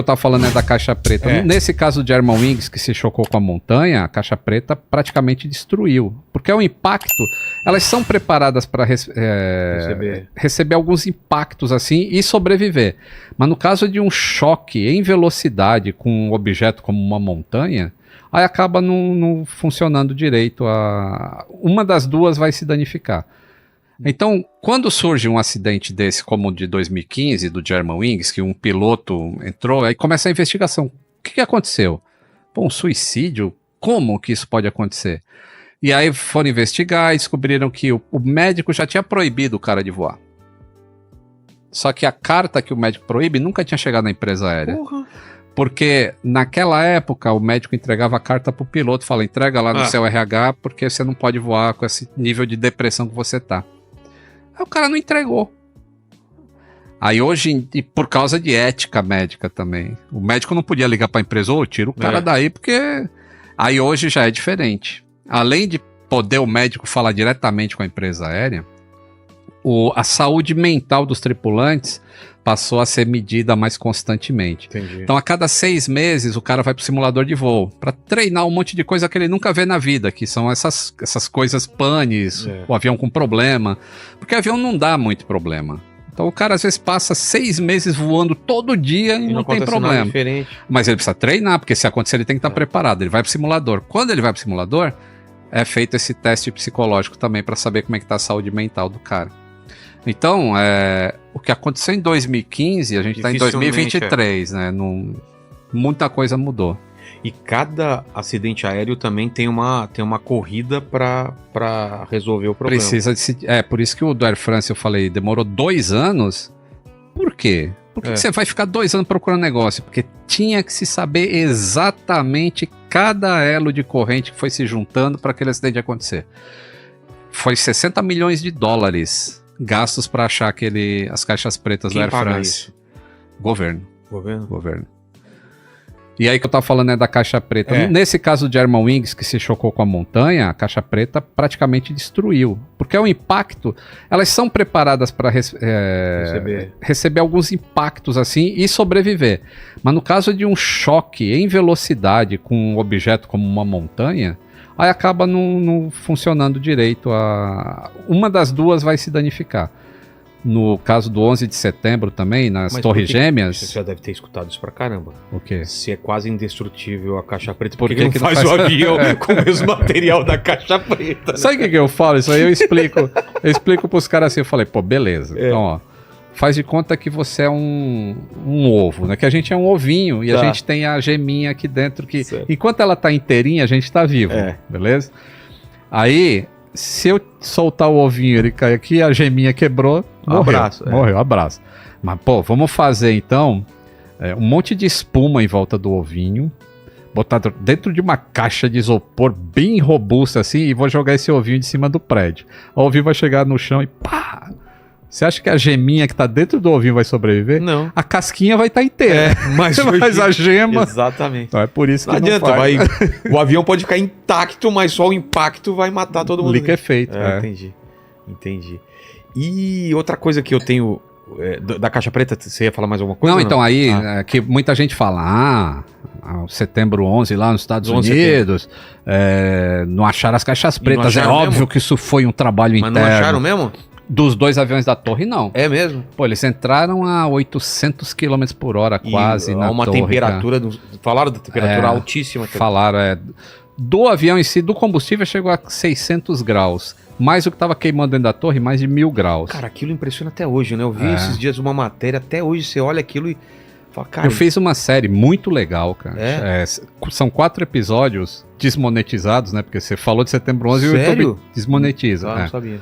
Eu tava falando da caixa preta. Nesse caso de Germanwings, que se chocou com a montanha, a caixa preta praticamente destruiu. Porque o impacto, elas são preparadas para receber alguns impactos assim e sobreviver. Mas no caso de um choque em velocidade com um objeto como uma montanha, aí acaba não funcionando direito. Uma das duas vai se danificar. Então, quando surge um acidente desse, como o de 2015, do Germanwings, que um piloto entrou, aí começa a investigação. O que aconteceu? Pô, um suicídio? Como que isso pode acontecer? E aí foram investigar e descobriram que o médico já tinha proibido o cara de voar. Só que a carta que o médico proíbe nunca tinha chegado na empresa aérea. Porra. Porque naquela época o médico entregava a carta pro piloto, fala, entrega lá no seu RH, porque você não pode voar com esse nível de depressão que você tá. Aí o cara não entregou. Aí hoje, e por causa de ética médica também, o médico não podia ligar pra empresa, tira o cara daí, porque aí hoje já é diferente. Além de poder o médico falar diretamente com a empresa aérea, a saúde mental dos tripulantes passou a ser medida mais constantemente. Entendi. Então a cada 6 meses o cara vai pro simulador de voo para treinar um monte de coisa que ele nunca vê na vida, que são essas coisas panes, o avião com problema, porque o avião não dá muito problema. Então o cara às vezes passa 6 meses voando todo dia e não tem problema. Mas ele precisa treinar, porque se acontecer ele tem que estar preparado. Ele vai pro simulador. Quando ele vai pro simulador, é feito esse teste psicológico também para saber como é que tá a saúde mental do cara. Então, o que aconteceu em 2015, a gente está em 2023, né? Muita coisa mudou. E cada acidente aéreo também tem uma corrida para resolver o problema. Por isso que o do Air France, eu falei, demorou 2 anos. Por quê? Por que você vai ficar 2 anos procurando negócio? Porque tinha que se saber exatamente cada elo de corrente que foi se juntando para aquele acidente acontecer. Foi 60 milhões de dólares gastos para achar as caixas pretas do Air France. Isso? Governo. E aí que eu tava falando da caixa preta. Nesse caso de Germanwings, que se chocou com a montanha, a caixa preta praticamente destruiu. Porque o impacto, elas são preparadas para receber alguns impactos assim e sobreviver. Mas no caso de um choque em velocidade com um objeto como uma montanha, aí acaba não funcionando direito. Uma das duas vai se danificar. No caso do 11 de setembro também, nas Torres Gêmeas... Você já deve ter escutado isso pra caramba. O quê? Se é quase indestrutível a caixa preta, por que não faz o avião com o mesmo material da caixa preta? Né? Sabe o que eu falo? Isso aí eu explico pros caras assim, eu falei, pô, beleza. Então, ó, faz de conta que você é um ovo, né? Que a gente é um ovinho e a gente tem a geminha aqui dentro que... Enquanto ela tá inteirinha, a gente tá vivo, beleza? Aí, se eu soltar o ovinho, ele cai aqui, a geminha quebrou, morreu, abraço. Mas, pô, vamos fazer então um monte de espuma em volta do ovinho, botar dentro de uma caixa de isopor bem robusta assim e vou jogar esse ovinho de cima do prédio. O ovinho vai chegar no chão e pá! Você acha que a geminha que tá dentro do ovinho vai sobreviver? Não. A casquinha vai estar inteira. Mas a gema... Exatamente. Então é por isso que não adianta, o avião pode ficar intacto, mas só o impacto vai matar todo mundo. Liquefeito. Entendi. E outra coisa que eu tenho da caixa preta, você ia falar mais alguma coisa? Não, então aí, que muita gente fala, setembro 11 lá nos Estados Unidos, não acharam as caixas pretas. É óbvio que isso foi um trabalho interno. Mas não acharam mesmo? Dos 2 aviões da torre, não. É mesmo? Pô, eles entraram a 800 km por hora quase na torre. Uma temperatura, falaram da temperatura altíssima. Falaram, do avião em si, do combustível, chegou a 600 graus. Mais o que estava queimando dentro da torre, mais de 1000 graus. Cara, aquilo impressiona até hoje, né? Eu vi esses dias uma matéria, até hoje você olha aquilo e fala, cara... Eu fiz uma série muito legal, cara. São 4 episódios desmonetizados, né? Porque você falou de setembro 11 e o YouTube desmonetiza. Não sabia.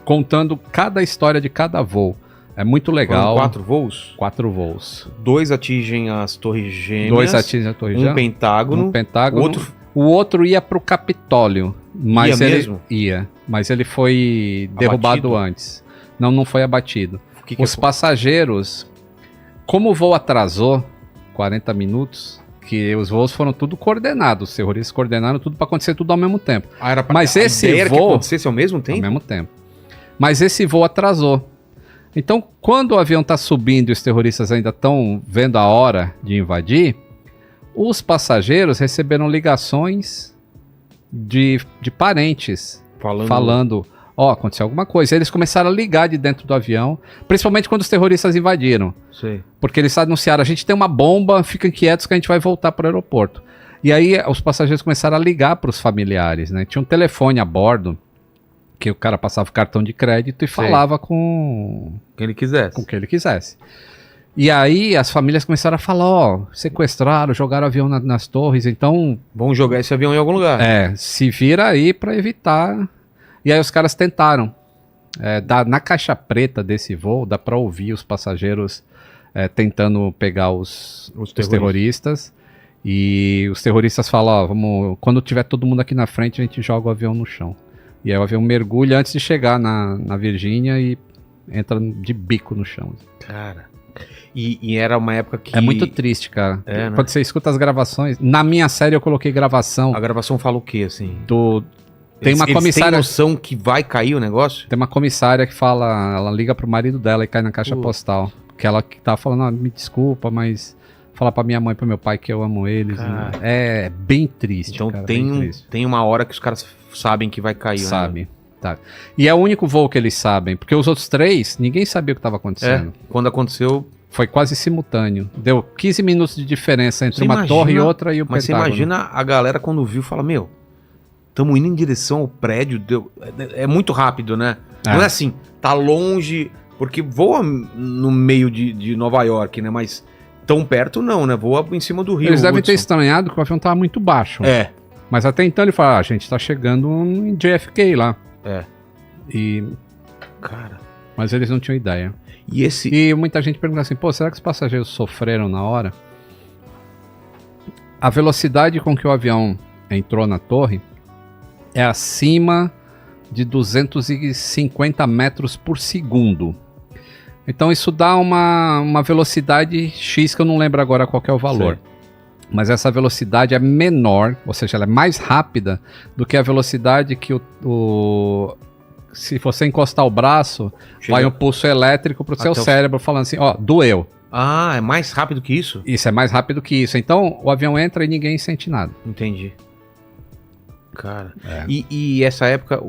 Contando cada história de cada voo. É muito legal. Foram 4 voos? 4 voos. 2 atingem as Torres Gêmeas. 2 atingem a Torre Gêmeas. Um Pentágono. O outro ia pro Capitólio. Mas ia. Mas ele foi derrubado antes. Não foi abatido. Os passageiros, como o voo atrasou 40 minutos, que os voos foram tudo coordenados. Os terroristas coordenaram tudo para acontecer tudo ao mesmo tempo. Mas esse voo... Era que acontecesse ao mesmo tempo? Ao mesmo tempo. Mas esse voo atrasou. Então, quando o avião está subindo e os terroristas ainda estão vendo a hora de invadir, os passageiros receberam ligações de parentes falando, aconteceu alguma coisa. Eles começaram a ligar de dentro do avião, principalmente quando os terroristas invadiram. Sim. Porque eles anunciaram, a gente tem uma bomba, fiquem quietos que a gente vai voltar para o aeroporto. E aí os passageiros começaram a ligar para os familiares, né? Tinha um telefone a bordo, que o cara passava o cartão de crédito e falava com quem ele quisesse. Com quem ele quisesse. E aí as famílias começaram a falar, sequestraram, jogaram o avião nas torres, então... Vamos jogar esse avião em algum lugar. Se vira aí para evitar. E aí os caras tentaram. Na caixa preta desse voo, dá para ouvir os passageiros tentando pegar os terroristas. E os terroristas falam, quando tiver todo mundo aqui na frente, a gente joga o avião no chão. E aí o avião mergulha antes de chegar na Virgínia e entra de bico no chão. Cara, e era uma época que... É muito triste, cara. Né? Quando você escuta as gravações... Na minha série eu coloquei gravação... A gravação fala o quê, assim? Tem uma comissária... Eles têm noção que vai cair o negócio? Tem uma comissária que fala... Ela liga pro marido dela e cai na caixa postal. Que ela que tá falando, me desculpa, mas... Falar pra minha mãe e pro meu pai que eu amo eles. É bem triste. Então cara, tem uma hora que os caras sabem que vai cair. Sabe. Tá. E é o único voo que eles sabem. Porque os outros 3, ninguém sabia o que estava acontecendo. Quando aconteceu... Foi quase simultâneo. Deu 15 minutos de diferença entre uma torre e outra e o Pentágono. Mas você imagina a galera quando viu, fala, estamos indo em direção ao prédio. É muito rápido, né? Não é assim, tá longe... Porque voa no meio de Nova York, né? Mas... Tão perto não, né? Voa em cima do rio. Eles devem ter estranhado que o avião tava muito baixo. Mas até então ele fala, a gente tá chegando em JFK lá. Cara... Mas eles não tinham ideia. E muita gente pergunta assim, será que os passageiros sofreram na hora? A velocidade com que o avião entrou na torre é acima de 250 metros por segundo. Então isso dá uma velocidade X que eu não lembro agora qual que é o valor. Sim. Mas essa velocidade é menor, ou seja, ela é mais rápida do que a velocidade que se você encostar o braço, vai um pulso elétrico pro seu cérebro falando assim, doeu. Ah, é mais rápido que isso? Isso, é mais rápido que isso. Então o avião entra e ninguém sente nada. Entendi. Cara, e essa época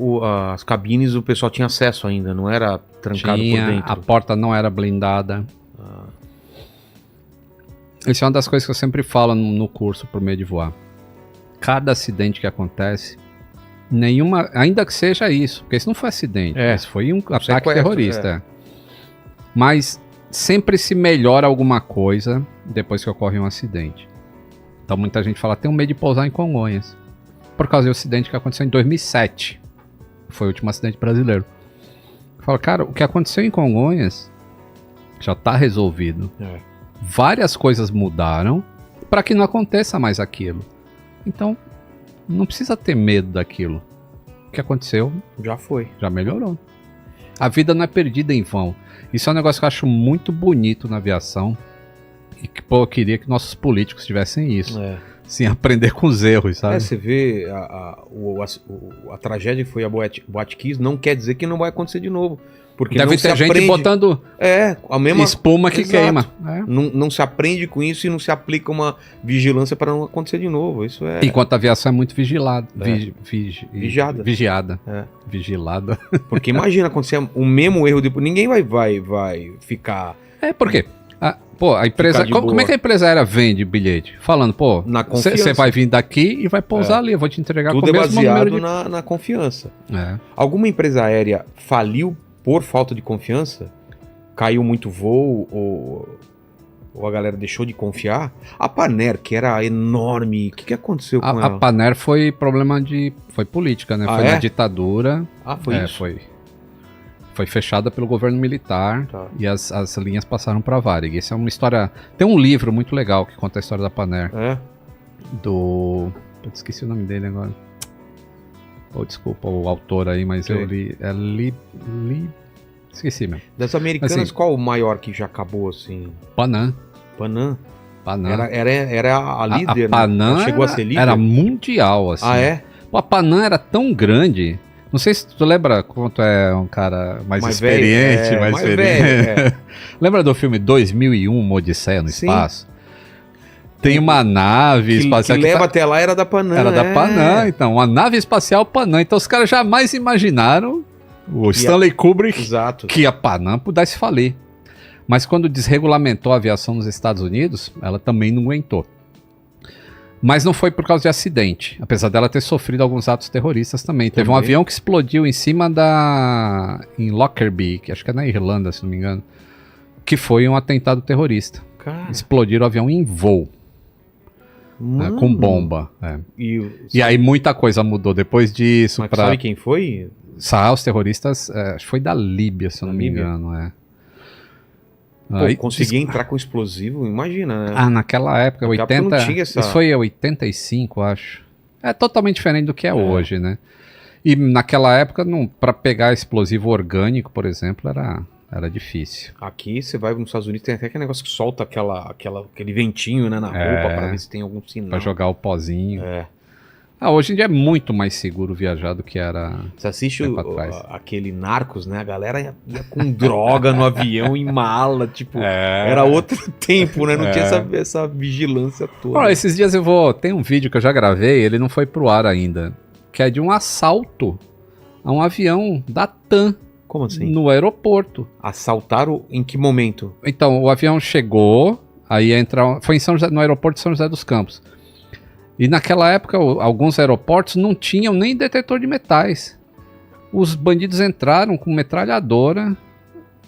as cabines o pessoal tinha acesso ainda, não era trancado por dentro? A porta não era blindada. Isso é uma das coisas que eu sempre falo no curso por meio de voar. Cada acidente que acontece, ainda que seja isso, porque isso não foi acidente, isso foi um ataque terrorista. Mas sempre se melhora alguma coisa depois que ocorre um acidente. Então muita gente fala, tenho medo de pousar em Congonhas. Por causa do acidente que aconteceu em 2007. Foi o último acidente brasileiro. Fala, cara, o que aconteceu em Congonhas já tá resolvido. Várias coisas mudaram para que não aconteça mais aquilo. Então, não precisa ter medo daquilo. O que aconteceu já foi. Já melhorou. A vida não é perdida em vão. Isso é um negócio que eu acho muito bonito na aviação. E que, eu queria que nossos políticos tivessem isso. Sim, aprender com os erros, sabe? Você vê a tragédia que foi a Boate Kiss, não quer dizer que não vai acontecer de novo. Porque deve ter gente botando a mesma espuma que queima. Não se aprende com isso e não se aplica uma vigilância para não acontecer de novo. Isso é... Enquanto a aviação é muito vigiada. Vigiada. Vigilada. Porque imagina acontecer o mesmo erro depois. Ninguém vai ficar... Por quê? A empresa. Como é que a empresa aérea vende bilhete? Falando, você vai vir daqui e vai pousar ali, eu vou te entregar tudo com o mesmo baseado na confiança. Alguma empresa aérea faliu por falta de confiança? Caiu muito voo ou a galera deixou de confiar? A Paner, que era enorme, o que aconteceu com ela? A Paner foi problema foi política, né? Foi na ditadura. Foi isso? Foi fechada pelo governo militar e as linhas passaram para a Varig. Essa é uma história... Tem um livro muito legal que conta a história da Paner. Eu esqueci o nome dele agora. Desculpa o autor aí, mas eu li... Esqueci mesmo. Das americanas, assim, qual o maior que já acabou assim? Panam. Era a líder, a Panam, né? Chegou a ser líder? Era mundial, assim. Ah, é? A Panam era tão grande Não sei se tu lembra quanto é um cara mais experiente, velho, mais experiente. Lembra do filme 2001, Uma Odisseia no Espaço? Tem uma nave espacial que leva até lá, era da Panam. Era da Panam, então. Uma nave espacial Panam. Então os caras jamais imaginaram, o Stanley Kubrick, que a Panam pudesse falir. Mas quando desregulamentou a aviação nos Estados Unidos, ela também não aguentou. Mas não foi por causa de acidente, apesar dela ter sofrido alguns atos terroristas também. Teve um avião que explodiu em cima em Lockerbie, que acho que é na Irlanda, se não me engano, que foi um atentado terrorista. Cara. Explodiram o avião em voo. Com bomba. E aí muita coisa mudou depois disso. Mas sabe quem foi? Os terroristas, acho que foi da Líbia, se eu não me engano. Pô, conseguir entrar com explosivo, imagina, né? Naquela época, 80. Isso foi 85, acho. É totalmente diferente do que é hoje, né? E naquela época, para pegar explosivo orgânico, por exemplo, era difícil. Aqui você vai nos Estados Unidos, tem até aquele negócio que solta aquele ventinho, né, na roupa para ver se tem algum sinal. Pra jogar o pozinho. Hoje em dia é muito mais seguro viajar do que era. Você assiste aquele Narcos, né? A galera ia com droga no avião, em mala, tipo, era outro tempo, né? Não tinha essa vigilância toda. Esses dias tem um vídeo que eu já gravei, ele não foi pro ar ainda, que é de um assalto a um avião da TAM. Como assim? No aeroporto. Assaltaram em que momento? Então, o avião chegou, aí foi no aeroporto de São José dos Campos. E naquela época, alguns aeroportos não tinham nem detetor de metais. Os bandidos entraram com metralhadora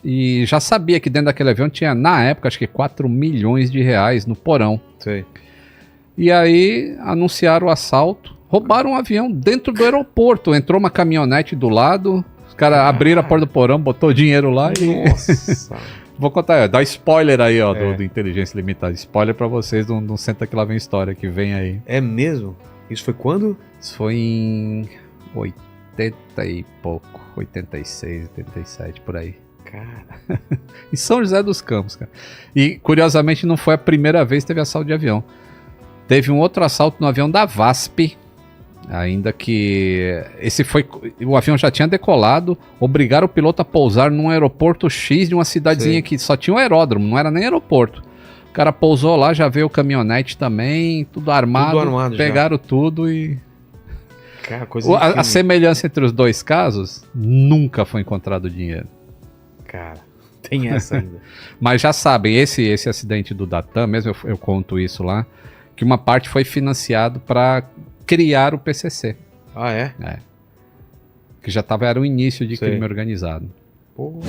e já sabia que dentro daquele avião tinha, na época, acho que 4 milhões de reais no porão. Sei. E aí anunciaram o assalto, roubaram um avião dentro do aeroporto. Entrou uma caminhonete do lado, os caras abriram a porta do porão, botou o dinheiro lá e... Nossa... Vou contar, dá spoiler aí, ó, do Inteligência Limitada. Spoiler pra vocês, não senta que lá vem história, que vem aí. É mesmo? Isso foi quando? Isso foi em 80 e pouco, 86, 87, por aí. Cara. Em São José dos Campos, cara. E, curiosamente, não foi a primeira vez que teve assalto de avião. Teve um outro assalto no avião da VASP, ainda que o avião já tinha decolado, obrigaram o piloto a pousar num aeroporto X de uma cidadezinha que só tinha um aeródromo, não era nem aeroporto. O cara pousou lá, já veio o caminhonete também, tudo armado pegaram tudo e... Cara, coisa a semelhança entre os dois casos, nunca foi encontrado dinheiro. Cara, tem essa ainda. Mas já sabem, esse acidente do Datam, mesmo eu conto isso lá, que uma parte foi financiado para criar o PCC. Ah, é? Que já era o início de crime organizado. Porra.